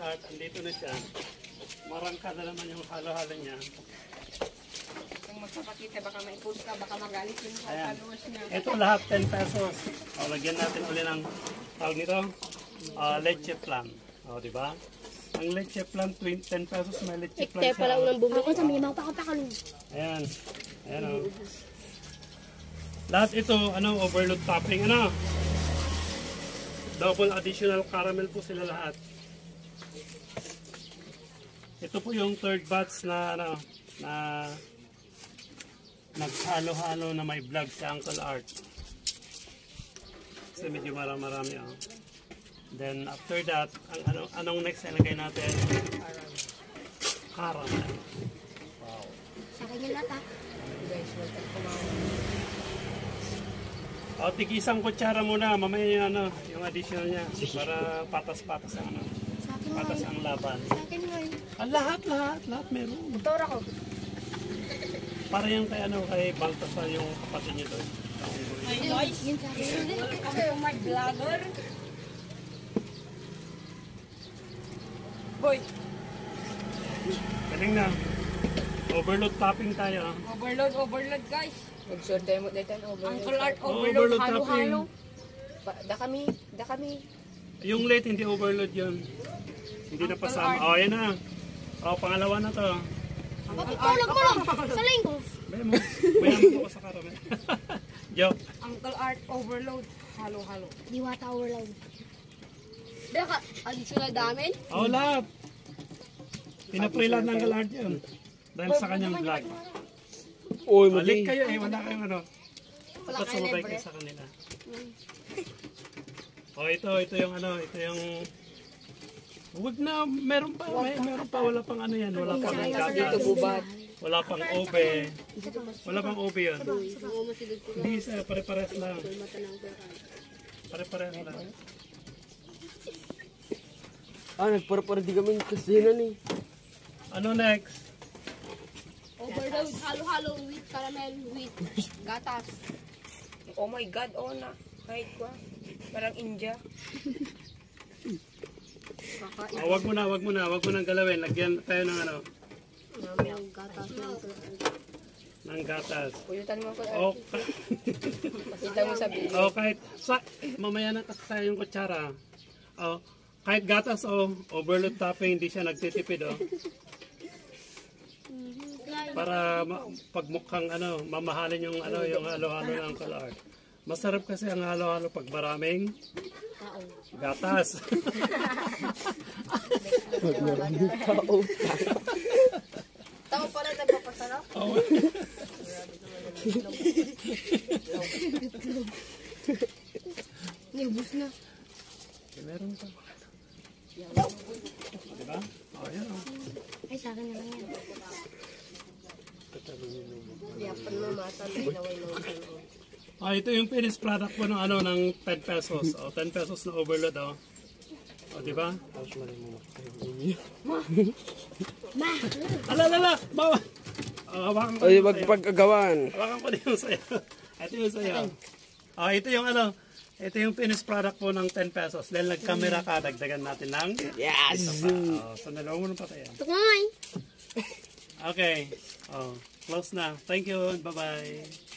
Uncle Art, andito na siya. Marangka na naman yung halo-halo niya. Kung magpapakita, baka may-post ka, baka magalit yung followers niya. Ito lahat 10 pesos. O, lagyan natin uli ng tawag nito, leche flan. O, diba? Ang leche flan, 10 pesos may leche flan siya. pala unang bumili. Ako sa minimang pakapakalong. Ayan. Ayan o. Lahat ito, overload topping, double additional caramel po sila lahat. Ito po yung third batch na, na naghalo-halo na may vlog si Uncle Art. Kasi medyo marami oh. Then after that, anong next na ilagay natin? Caramel. Wow. Sa akin yung lahat Guys, welcome to O, tig-isang kutsara muna, mamaya yung additional niya para patas-patas ang patas ang laban. Sa akin ngayon. Lahat meron. Motor ako. Para yung kay Baltasar yung kapatid niya doon. Ay, guys. Yun sa akin. Ako yung my vlogger. Boy, Galing na. Overload topping tayo. overload guys. Mag-sorte mo dito. Uncle Art, Overload overload, halo-halo. Da kami. Yung late, hindi overload yun. Hindi na pasama. O, yan na. O, pangalawa na to. Patutulog mo lang. Sa linggo. Mayaman ko sa caramel. Joke. Uncle Art, overload, halo-halo. Diwata overload. Daka, additional damage? O, lahat. Pinaprelan ng Uncle Art yun. Dahil sa kanyang vlog. Uy, Balik kayo wala kayong Wala Dapat kayo sumabay libre. kayo sa kanila. O, ito yung ito yung wag na, meron pa, wala pang yan, wala pang gatas, wala pang obe, wala pang obe yun. Hindi isa, pare-pares lang. Pare-pares lang. Nagpara-para di kami kasinan eh. Ano next? Overload, halo-halo with caramel with gatas. Oh my God, na. Kahit ko. Parang India. Wag mo na galawin. Lagyan tayo ng Gatas. ng gatas. Puyutan mo ko. O, Makita mo sa video. kahit, mamaya na kasi yung kutsara. O, kahit gatas overload topping, hindi siya nagtitipid Para pagmukhang mamahalin yung yung halo-halo ng Uncle Art. Masarap kasi ang halo-halo pag maraming gatas. Tao pala nagpapasarap. Nibus na. Meron pa. Diba? Yan Ay, sa akin na lang yan. Yapan mo mata na ilaway mo. Ito yung finished product po ng 10 pesos. 10 pesos na overload diba? Ma! Alala! Bawa! Hawakan ko Ay, yung magpagkagawan. Hawakan ko yung sayo. Ito yung sayo. Ito yung finished product po ng 10 pesos. Dahil nag-camera ka, dagdagan natin ng Yes! so, nalawa mo ng patayan. Tukoy! Okay. Close na. Thank you. Bye-bye.